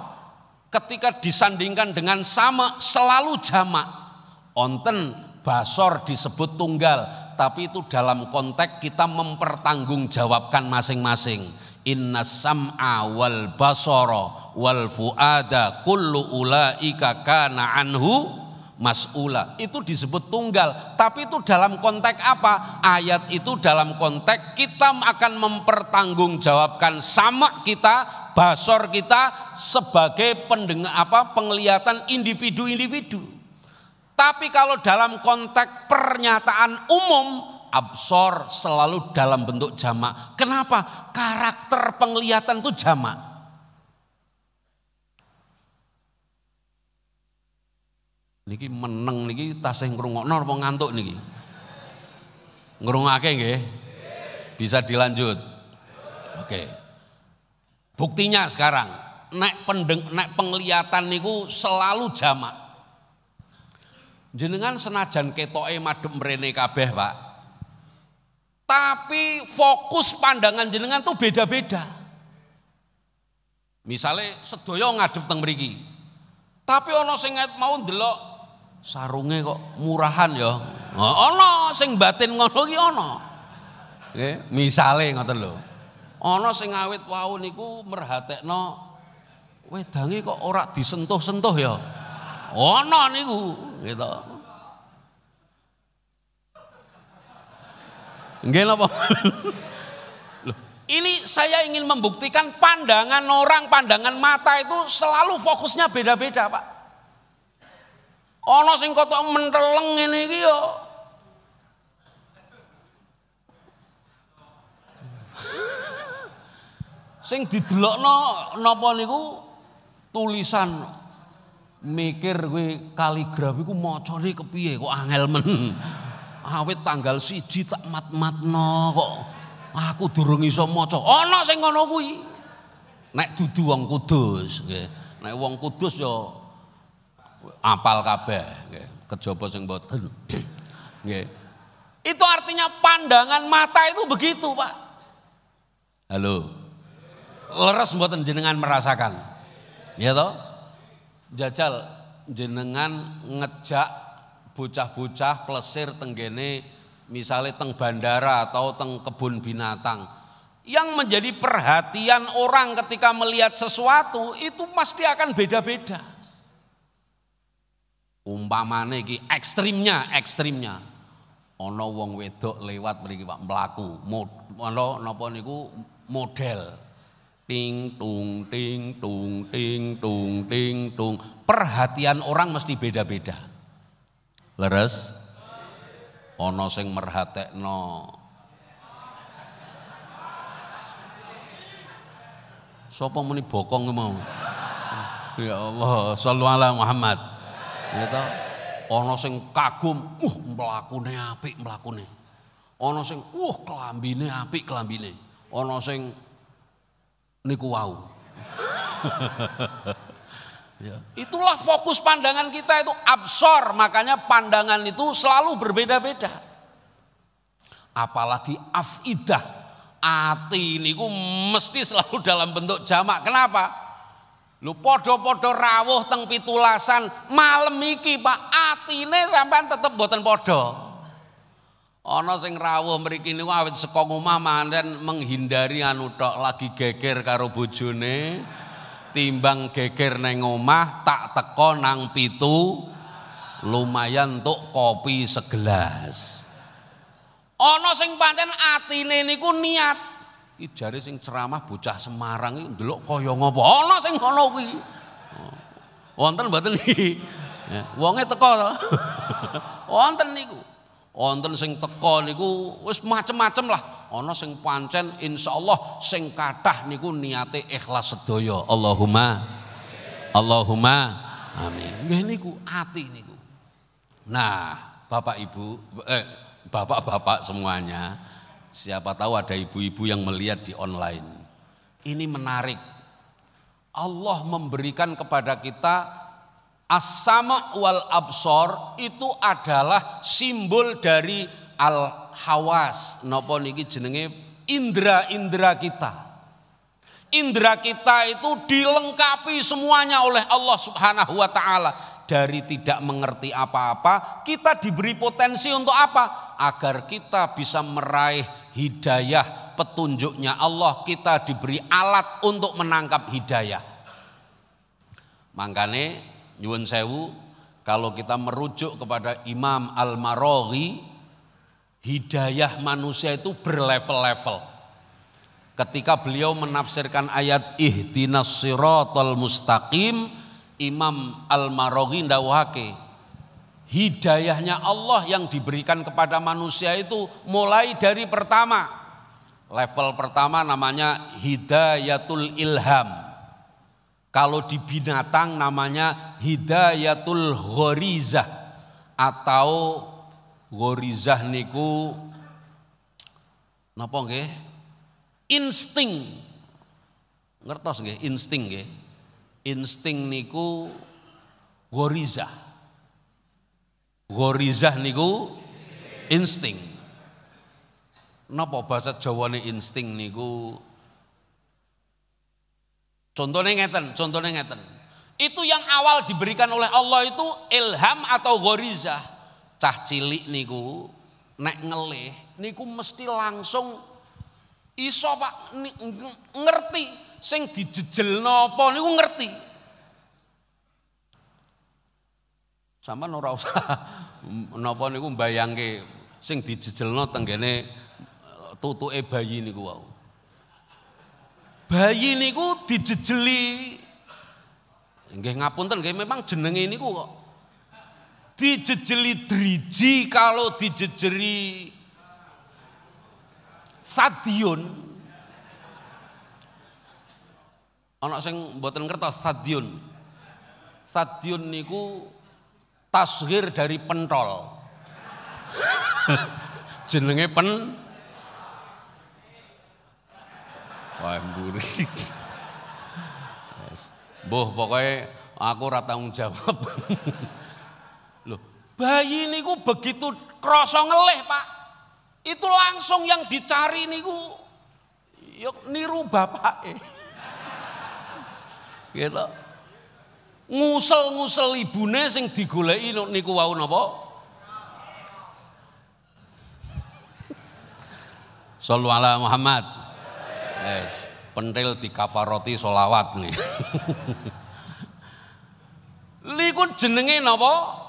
ketika disandingkan dengan sama selalu jamak. Onten basor disebut tunggal, tapi itu dalam konteks kita mempertanggungjawabkan masing-masing. Inna sam'a wal basara wal fuada kullu ulaika kana anhu mas'ula. Itu disebut tunggal, tapi itu dalam konteks apa? Ayat itu dalam konteks kita akan mempertanggungjawabkan sama kita, basor kita sebagai penglihatan individu-individu. Tapi kalau dalam konteks pernyataan umum, absor selalu dalam bentuk jamak. Kenapa? Karakter penglihatan itu jamak. Niki meneng niki tasih ngrungokno apa ngantuk niki? Ngrungokake nggih? Bisa dilanjut. Oke. Buktinya sekarang nek penglihatan niku selalu jamak. Jenengan senajan ketoke madhep mrene kabeh Pak, tapi fokus pandangan jenengan tuh beda-beda. Misalnya sedaya ngadep teng mriki, tapi ana sing mau ndelok sarunge kok murahan ya. Ana sing batin ngono ki ana. Nggih, misale ngoten lho. Ana sing awit wau niku merhatekno wedange kok ora disentuh-sentuh ya. Ana niku gitu. Nggih napa? Loh, Ini saya ingin membuktikan pandangan orang, pandangan mata itu selalu fokusnya beda-beda, Pak. Ono sing kotok menteleng ngene iki yo. Sing didelokno napa niku tulisan, mikir kowe kaligrafi ku macane kepiye kok angel men. Awit tanggal 1 tak mat-matno kok aku durung iso maca. Ana sing ngono kuwi. Nek dudu wong Kudus nggih. Nek wong Kudus ya apal kabeh nggih. Kejaba sing mboten. Nggih. Itu artinya pandangan mata itu begitu, Pak. Halo. Leres mboten jenengan merasakan? Ya toh? Jajal jenengan ngejak bocah-bocah plesir tenggene misalnya teng bandara atau teng kebun binatang. Yang menjadi perhatian orang ketika melihat sesuatu itu pasti akan beda-beda. Umpamane iki ekstrimnya. Ana wong wedok lewat mriki Pak mlaku. Ana napa niku model. Ting tung ting tung ting tung ting tung. Perhatian orang mesti beda-beda. Leres? Ana sing merhatekno. Sapa muni bokong mau? Ya Allah, shallu ala Muhammad. Ya ta? Ana sing kagum, mlakune apik mlakune. Ana sing klambine apik klambine. Ana sing niku wau. Ya. Itulah fokus pandangan kita itu absor, makanya pandangan itu selalu berbeda-beda. Apalagi afidah, ati niku mesti selalu dalam bentuk jamak. Kenapa? Lu podo-podo rawuh teng pitulasan malam iki Pak, atine sampean tetep boten podo. Ana sing rawuh mriki niku awit saka omah manten menghindari anu tok lagi geger karo bojone, timbang geger neng omah tak teko nang pitu lumayan untuk kopi segelas. Ana sing pancen atine niku niat. Iki jare sing ceramah bocah Semarang iki ndelok kaya ngopo. Ana sing ngono kuwi. Wonten mboten iki? Wonge teko to. Wonten niku. Wonten sing teko niku wis macem-macem lah. Ana sing pancen insyaallah sing kathah niku niate ikhlas sedaya. Allahumma amin. Nggih niku ati niku. Nah, Bapak Ibu, Bapak-bapak semuanya, siapa tahu ada ibu-ibu yang melihat di online. Ini menarik. Allah memberikan kepada kita as-sama' wal absor, itu adalah simbol dari al-hawas. Napa niki jenenge indra-indra kita. Indra kita itu dilengkapi semuanya oleh Allah Subhanahu wa taala. Dari tidak mengerti apa-apa, kita diberi potensi untuk apa? Agar kita bisa meraih hidayah petunjuknya Allah, kita diberi alat untuk menangkap hidayah. Makanya nyuwun sewu, kalau kita merujuk kepada Imam Al-Maraghi, hidayah manusia itu berlevel-level. Ketika beliau menafsirkan ayat ihdinas siratal mustaqim, Imam Al-Maraghi ndawuhake hidayahnya Allah yang diberikan kepada manusia itu mulai dari pertama. Level pertama namanya hidayatul ilham. Kalau di binatang namanya hidayatul ghorizah, atau ghorizah niku napa nggih? Insting. Ngertos nggih insting nggih? Insting niku ghorizah. Ghorizah niku insting. Napa bahasa Jawane insting niku? Contohnya ngeten. Itu yang awal diberikan oleh Allah itu ilham atau ghorizah. Cah cilik niku nek ngelih niku mesti langsung iso Pak ngerti. Sing dijejel napa niku ngerti. Sampeyan ora usah napa niku mbayangke sing dijejelno tenggene tutuke bayi niku wau. bayi niku dijejeli. Nggih ngapunten nggih memang jenenge niku kok. Dijejeli driji kalau dijejeli stadion. Ana sing mboten ngertos stadion. Stadion niku tasghir dari pentol. Jenenge wah mburi. Mbuh pokoke aku ora tanggung jawab. Loh, bayi niku begitu krasa ngelih, Pak. Itu langsung yang dicari niku yuk niru bapake. Gitu. Ngusel-ngusel ibune sing digoleki niku wau napa? Shallu ala Muhammad. Yes, pentil dikafaroti sholawat nih. Liku jenenge napa?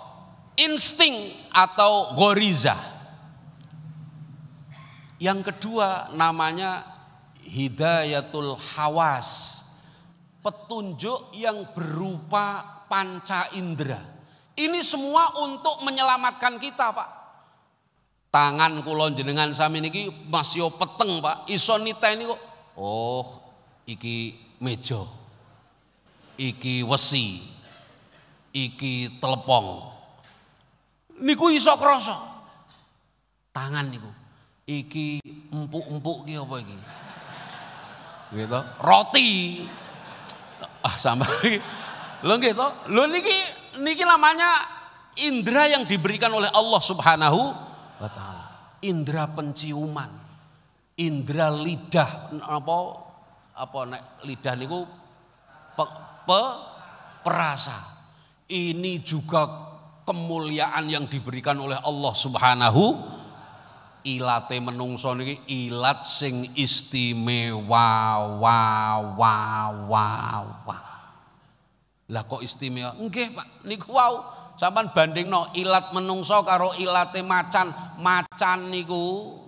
Insting atau goriza. Yang kedua namanya hidayatul hawas. Petunjuk yang berupa panca indera. Ini semua untuk menyelamatkan kita, Pak. Tangan kula jenengan sami niki masih peteng, Pak. Iso niteni kok. Oh, iki meja. Iki wesi. Iki telepong. Niku iso krasa. Tangan niku. Iki empuk-empuk ki apa iki? Gitu. Roti. Sampai lho nggih to. Lho niki namanya indera yang diberikan oleh Allah Subhanahu wa taala. Indera penciuman. Indera lidah apa nek lidah niku perasa. Ini juga kemuliaan yang diberikan oleh Allah Subhanahu. Ilate menungso niki ilat sing istimewa Lah kok istimewa? Nggih, Pak. Niku wau sampean bandingno ilat menungso karo ilate macan. Macan niku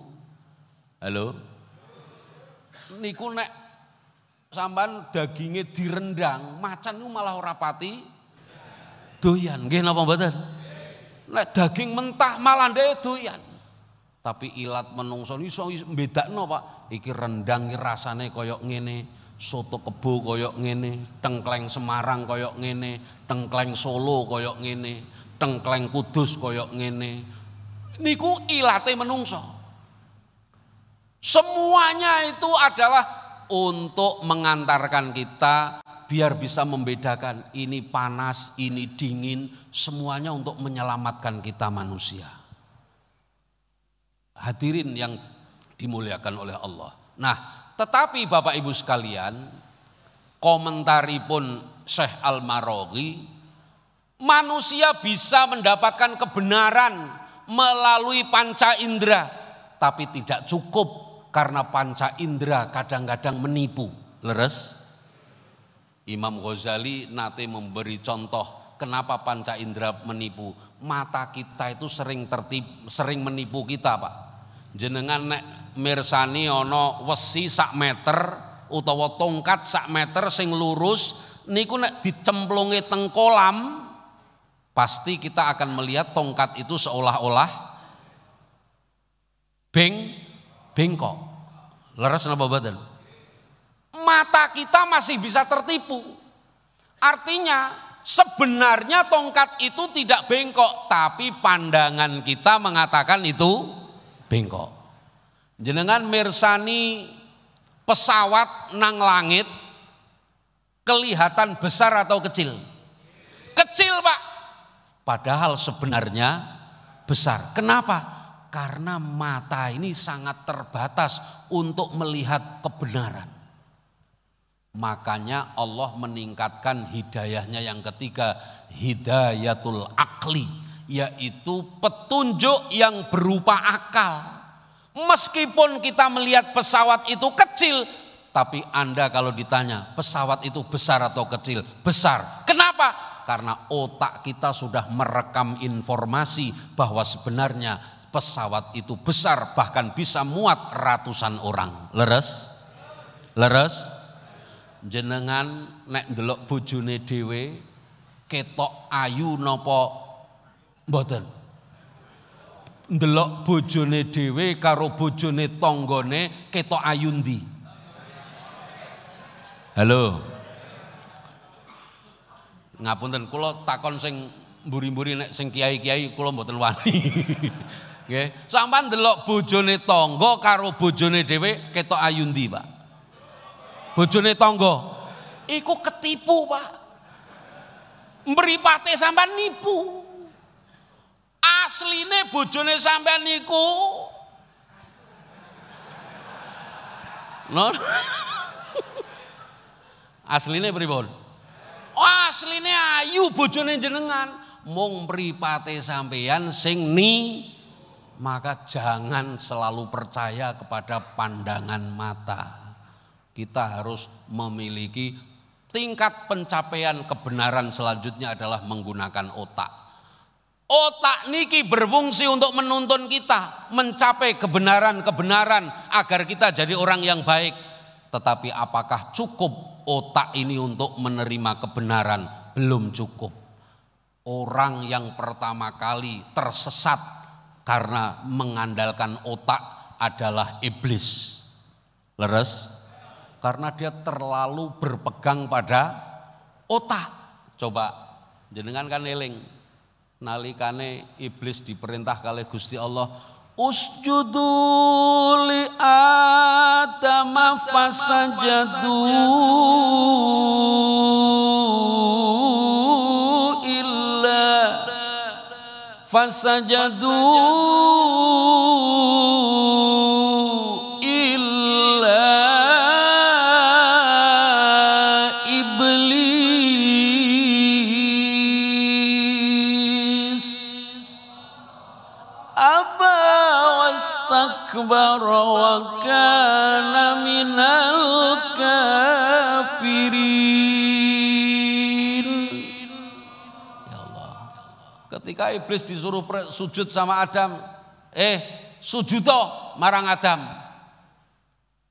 halo. Niku nek sampean daginge direndang, macan niku malah ora pati doyan. Nggih napa mboten? Nek daging mentah malah ndek doyan. Tapi ilat menungso iso mbedakno, Pak. Iki rendang iki rasane kaya ngene, soto kebo kaya ngene, tengkleng Semarang kaya ngene, tengkleng Solo kaya ngene, tengkleng Kudus kaya ngene. Niku ilate menungso. Semuanya itu adalah untuk mengantarkan kita biar bisa membedakan ini panas, ini dingin, semuanya untuk menyelamatkan kita manusia. Hadirin yang dimuliakan oleh Allah. Nah, tetapi Bapak Ibu sekalian, komentaripun Syekh Al-Maraghi, manusia bisa mendapatkan kebenaran melalui panca indera, tapi tidak cukup karena panca indera kadang-kadang menipu. Leres? Imam Ghazali nate memberi contoh kenapa panca indera menipu. Mata kita itu sering menipu kita, Pak. Jenengan nek mirsani ana wesi sak meter utawa tongkat sak meter sing lurus niku nek dicemplungi teng kolam pasti kita akan melihat tongkat itu seolah-olah bengkok. Leres napa mboten? Mata kita masih bisa tertipu. Artinya sebenarnya tongkat itu tidak bengkok, tapi pandangan kita mengatakan itu bengkok. Jenengan mirsani pesawat nang langit kelihatan besar atau kecil? Kecil, Pak. Padahal sebenarnya besar. Kenapa? Karena mata ini sangat terbatas untuk melihat kebenaran. Makanya Allah meningkatkan hidayahnya yang ketiga, hidayatul akli, yaitu petunjuk yang berupa akal. Meskipun kita melihat pesawat itu kecil, tapi Anda kalau ditanya pesawat itu besar atau kecil? Besar. Kenapa? Karena otak kita sudah merekam informasi bahwa sebenarnya pesawat itu besar, bahkan bisa muat ratusan orang. Leres? Leres? jenengan nek ndelok bojone dhewe ketok ayu napa mboten? Ndelok bojone dhewe karo bojone tanggane ketok ayu ndi? Halo. Ngapunten kula takon sing mburi-mburi nek sing kiai-kiai kula mboten wani. Nggih, sampean ndelok bojone tangga karo bojone dhewe ketok ayu ndi, Pak? Bojone tangga iku ketipu, Pak. Mripate sampean nipu. Asline bojone sampean niku non asline pripun? Asline ayu bojone jenengan, mung mripate sampean sing maka jangan selalu percaya kepada pandangan mata. Kita harus memiliki tingkat pencapaian kebenaran selanjutnya adalah menggunakan otak. Otak niki berfungsi untuk menuntun kita mencapai kebenaran-kebenaran agar kita jadi orang yang baik. Tetapi apakah cukup otak ini untuk menerima kebenaran? Belum cukup. Orang yang pertama kali tersesat karena mengandalkan otak adalah iblis. Leres? Karena dia terlalu berpegang pada otak. Coba jenengan kan eling nalikane iblis diperintah kali Gusti Allah, usjudu li Adam fasajadu illa fasajadu akbar wa kana minal kafirin. Ya Allah. Ketika iblis disuruh sujud sama Adam, sujudo marang Adam.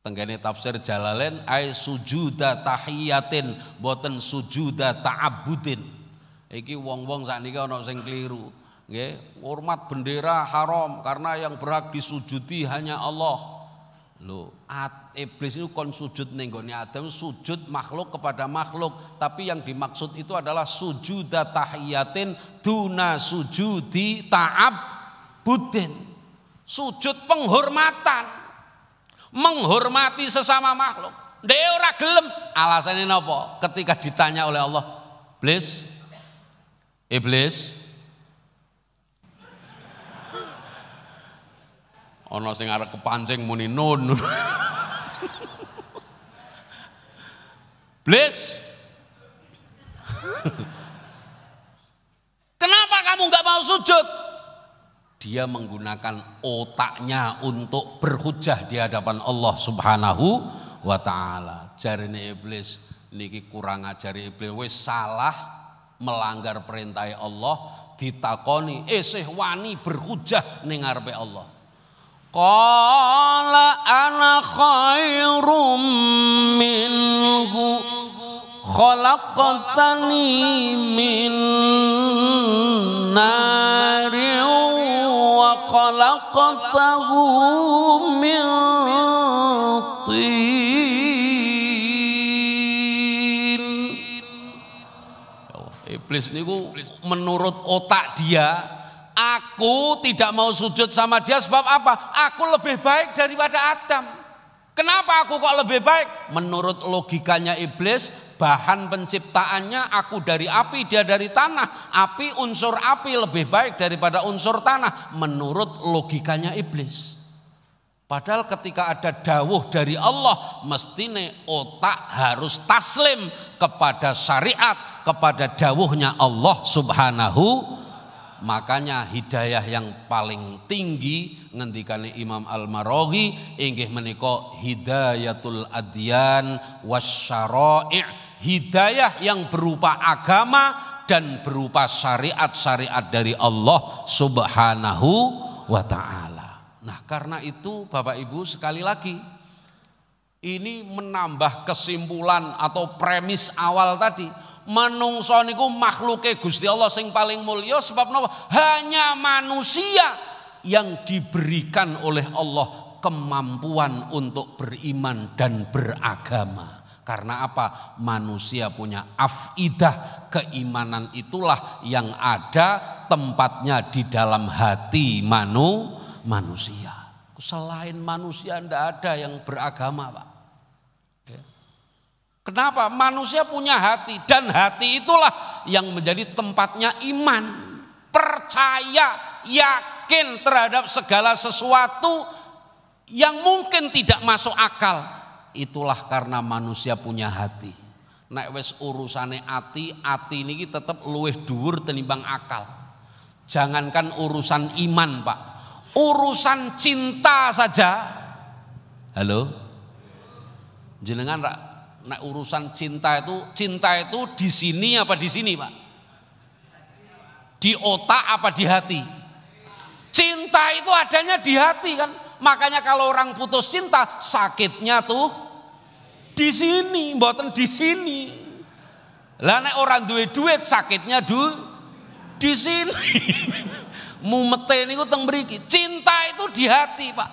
Tenggene tafsir Jalalain ai sujuda tahiyatin boten sujuda ta'abbudin. Iki wong-wong sakniki ana sing kliru. Nggih, hormat bendera haram karena yang berhak disujudi hanya Allah. Loh, iblis itu kon sujud ning gone Adam, sujud makhluk kepada makhluk, tapi yang dimaksud itu adalah sujuda tahiyatin duna sujudi ta'abbudin. Sujud penghormatan. Menghormati sesama makhluk. Ndek ora gelem, alasane napa? Ketika ditanya oleh Allah, Iblis ana sing arep kepancing muni nun. Iblis. Kenapa kamu enggak mau sujud? Dia menggunakan otaknya untuk berhujah di hadapan Allah Subhanahu wa taala. Jarine iblis niki kurang ajari iblis wis salah melanggar perintah Allah ditakoni isih wani berhujah ning ngarepe Allah. Qala ana khairum minhu khalaqtani min nari wa khalaqtahu min tin. Iblis niku menurut otak dia, aku tidak mau sujud sama dia sebab apa? Aku lebih baik daripada Adam. Kenapa aku kok lebih baik? Menurut logikanya iblis, bahan penciptaannya aku dari api, dia dari tanah. Api, unsur api lebih baik daripada unsur tanah. Menurut logikanya iblis. Padahal ketika ada dawuh dari Allah, mestine otak harus taslim kepada syariat, kepada dawuhnya Allah Subhanahu. Makanya hidayah yang paling tinggi ngendikane Imam Al-Maraghi inggih menika hidayatul adyan wasyara'i', hidayah yang berupa agama dan berupa syariat-syariat dari Allah Subhanahu wa taala. Nah, karena itu Bapak Ibu sekali lagi Ini menambah kesimpulan atau premis awal tadi. Manungso niku makhluke Gusti Allah sing paling mulya sebab napa? Hanya manusia yang diberikan oleh Allah kemampuan untuk beriman dan beragama. Karena apa? Manusia punya afidah, keimanan itulah yang ada tempatnya di dalam hati manusia. Selain manusia tidak ada yang beragama, Pak. Kenapa? Manusia punya hati dan hati itulah yang menjadi tempatnya iman. Percaya, yakin terhadap segala sesuatu yang mungkin tidak masuk akal. Itulah karena manusia punya hati. Nek wis urusane ati niki tetep luwih dhuwur tenimbang akal. Jangankan urusan iman, Pak. Urusan cinta saja. Halo? Jenengan nek urusan cinta itu di sini apa di sini, Pak? Di otak apa di hati? Cinta itu adanya di hati kan. Makanya kalau orang putus cinta sakitnya tuh di sini, mboten di sini. Lah nek orang duwe duit sakitnya di sini. Mumete niku teng mriki. Cinta itu di hati, Pak.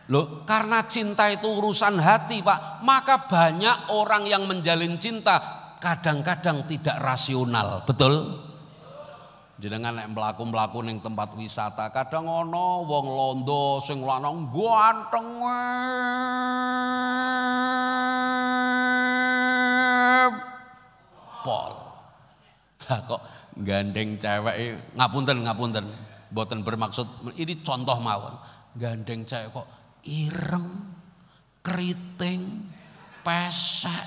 Loh, karena cinta itu urusan hati, Pak, maka banyak orang yang menjalin cinta kadang-kadang tidak rasional, betul? Jenengan nek mlaku-mlaku ning tempat wisata, kadang ana wong londo sing lanang ganteng. Pol. Lah kok gandeng cewek, ngapunten. Mboten bermaksud ini contoh mawon. Gandeng cewek kok ireng, keriting, pesek,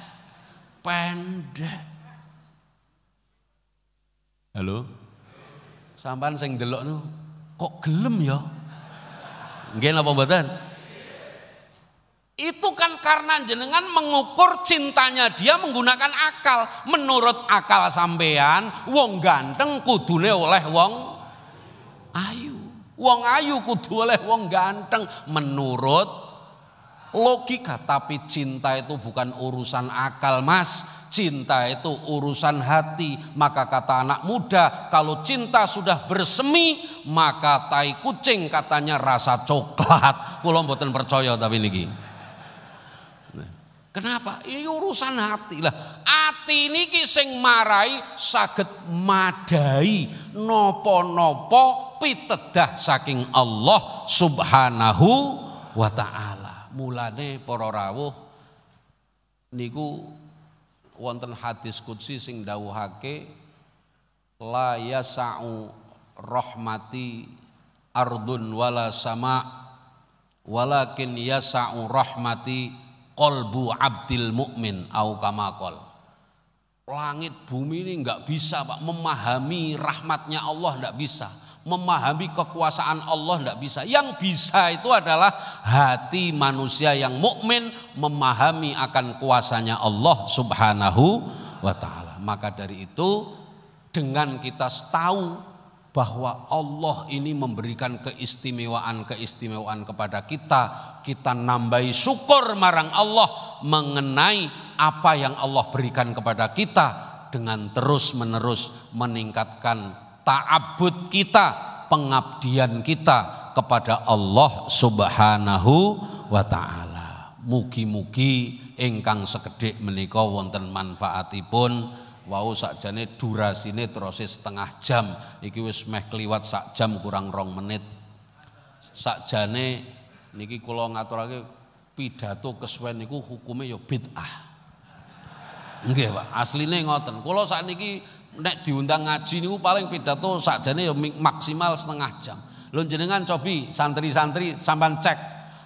pendek. Halo? Sampean sing delok niku kok gelem ya? Nggih napa mboten? Itu kan karena jenengan mengukur cintanya dia menggunakan akal. Menurut akal sampean, wong ganteng kudune oleh wong ayu. Wong ayu kudu oleh wong ganteng menurut logika. Tapi cinta itu bukan urusan akal, Mas. Cinta itu urusan hati. Maka kata anak muda, kalau cinta sudah bersemi, maka tai kucing katanya rasa coklat. Kula mboten percaya tapi niki. Kenapa? Ini urusan hati lah. Hati niki sing marai saged madai nopo-nopo pitedah saking Allah Subhanahu wa taala. Mulane para rawuh niku wonten hadis qudsi sing dawuhake la yasa'u rahmati ardun wala sama walakin yasa'u rahmati qalbu abdil mukmin au kama qol. Langit bumi ini enggak bisa, Pak, memahami rahmatnya Allah, enggak bisa. Memahami kekuasaan Allah enggak bisa. Yang bisa itu adalah hati manusia yang mukmin memahami akan kuasanya Allah Subhanahu wa taala. Maka dari itu dengan kita tahu bahwa Allah ini memberikan keistimewaan kepada kita nambahi syukur marang Allah mengenai apa yang Allah berikan kepada kita dengan terus-menerus meningkatkan ta'abbud kita, pengabdian kita kepada Allah Subhanahu wa taala. Mugi-mugi ingkang sekedhik menika wonten manfaatipun. Wau sakjane durasine terus setengah jam, iki wis meh kliwat sak jam kurang 2 menit. Sakjane niki kula ngaturake pidato kesuwen niku hukume ya bid'ah. Nggih, Pak, asline ngoten. Kula sakniki nek diundang ngaji niku paling pidato sakjane ya maksimal setengah jam. Lho jenengan cobi santri-santri sampean cek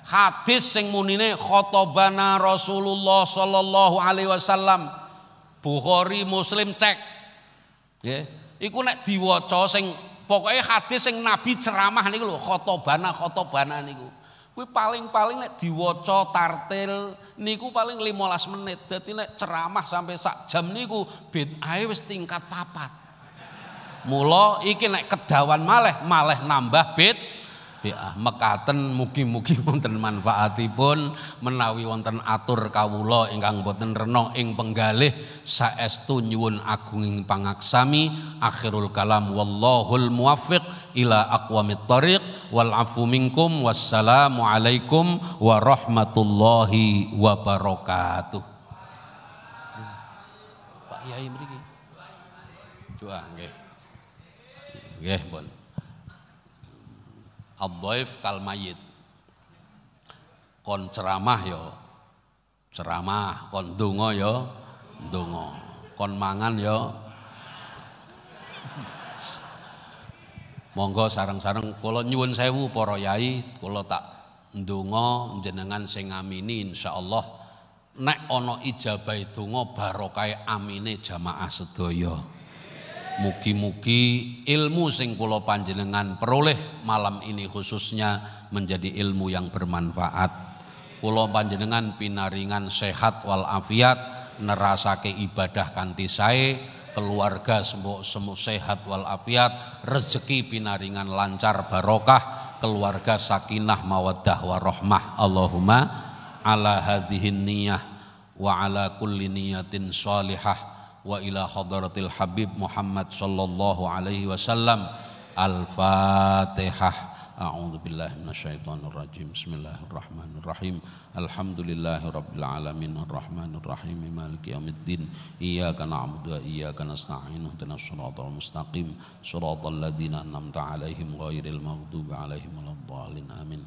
hadis sing munine khotobana Rasulullah sallallahu alaihi wasallam. Bukhari, Muslim cek. Nggih. Iku nek diwaca sing pokoke hadis sing Nabi ceramah niku lho, khotobana niku. Kuwi paling-paling nek diwaca tartil niku paling 15 menit. Dadi nek ceramah sampai sak jam niku bid'ahe wis tingkat 4. Mula iki nek kedawan malih nambah mekaten mugi-mugi wonten manfaatipun menawi wonten atur kawula ingkang boten rena ing penggalih saestu nyuwun agunging pangaksami. Akhirul kalam wallahul muwaffiq ila aqwamit thoriq wal afu minkum wassalamu alaikum warahmatullahi wabarakatuh. Pak Yai mriki coba nggih pun ad-dhaif kal mayit, kon ceramah ya ceramah, kon donga ya donga, kon mangan ya monggo sareng-sareng kula nyuwun sewu para yai, kula tak ndonga jenengan sing ngamini insyaallah nek ana ijabah donga barokah amine jamaah sedaya. Mugi-mugi ilmu sing kula panjenengan peroleh malam ini khususnya menjadi ilmu yang bermanfaat. Kula panjenengan pinaringan sehat wal afiat, nerasake ibadah kanthi sae, keluarga semua sehat wal afiat, rezeki pinaringan lancar barokah, keluarga sakinah mawaddah warahmah. Allahumma ala hadhihin niyah wa ala kulli niyatin shalihah wa ila hadratil habib Muhammad sallallahu alaihi wasallam. Al-Fatihah. A'udzu billahi minasyaitonir rajim. Bismillahirrahmanirrahim. Alhamdulillahirabbil alamin arrahmanir rahim maliki yaumiddin. Iyyaka na'budu wa iyyaka nasta'in. Ihdinas shiratal mustaqim. Shiratal ladzina an'amta 'alaihim ghairil maghdubi 'alaihim waladdallin. Amin.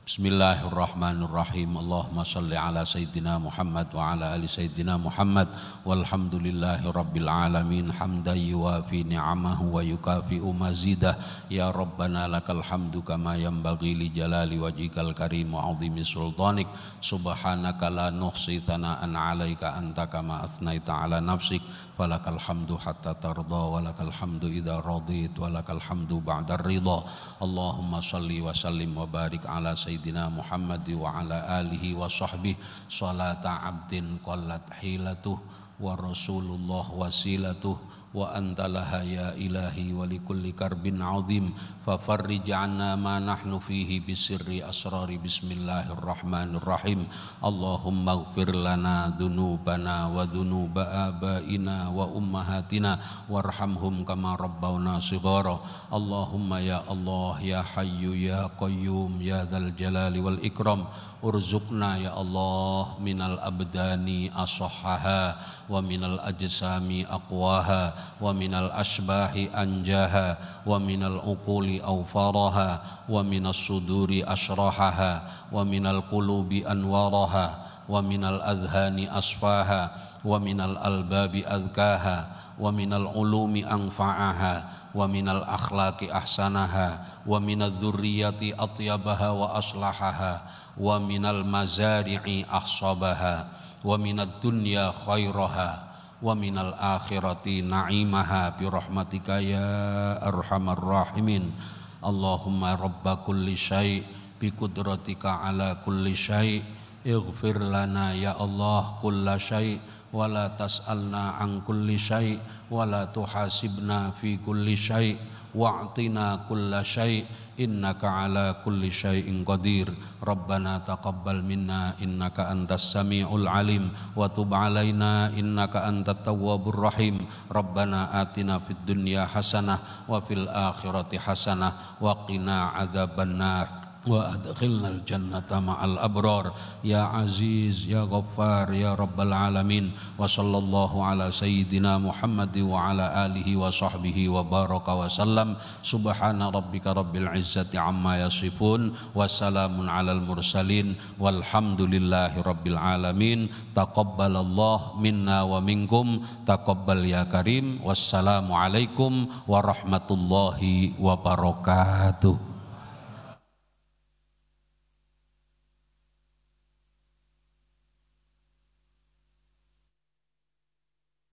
Bismillahirrahmanirrahim. Allahumma salli ala Sayyidina Muhammad wa ala ali Sayyidina Muhammad walhamdulillahi rabbil alamin hamdan yuwafi ni'amahu wa yukafi'u mazidah. Ya Rabbana lakal hamdu kama yanbaghi li jalali wajhikal karim wa 'azimi sultanik. Subhanaka la nuhsi thana'an 'alaika anta kama asnaita 'ala nafsik. Walakal hamdu hatta tarda walakal hamdu idza radit walakal hamdu ba'da ridha. Allahumma salli wa sallim wa barik ala Sayyidina Muhammad wa ala alihi wa sahbihi salata abdin qallat hilatuh wa rasulullah wasilatuh wa antalaha ya ilahi wa likulli karbin azim fafarrij anna ma nahnu fihi bisirri asrari. Bismillahirrahmanirrahim. Allahumma ighfir lana dhunubana wa dhunuba abaina wa ummahatina warhamhum kama rabbawna shighara. Allahumma ya Allah ya hayyu ya qayyum ya dzal jalali wal ikram urzuqna ya Allah minal abdani ashahaha wa minal ajsami aqwaha wa minal asbahi anjaha wa minal uquli awfaraha wa minas suduri ashrahaha wa minal qulubi anwaraha wa minal adhani asfaha wa minal albabi adkaha wa minal ulumi anfa'aha wa minal akhlaqi ahsanaha wa minal dzurriyyati atyabaha wa aslahaha wa minal mazari'i ahsabaha wa minad dunya khairaha wa minal akhirati na'imaha bi rahmatika ya arhamar rahimin. Allahumma rabba kulli syai' bi qudratika ala kulli syai' ighfir lana ya Allah kulla syai' wa la tas'alna an kulli syai' wa la tuhasibna fi kulli syai' wa'tina kulla syai' innaka ala kulli syai'in qadir. Rabbana taqabbal minna innaka antas sami'ul alim wa tub alaina innaka antat tawwabur rahim. Rabbana atina fid dunya hasanah wa fil akhirati hasanah wa qina adzabannar wa adkhilnal jannata ma'al abrar ya aziz ya ghaffar ya rabbal alamin. Wa sallallahu ala sayyidina Muhammad wa ala alihi wa sahbihi wa baraka wa sallam. Subhana rabbika rabbil izzati amma yasifun wa salamun alal mursalin walhamdulillahi rabbil alamin. Taqabbalallahu minna wa minkum taqabbal ya karim. Wassalamu alaikum warahmatullahi wabarakatuh.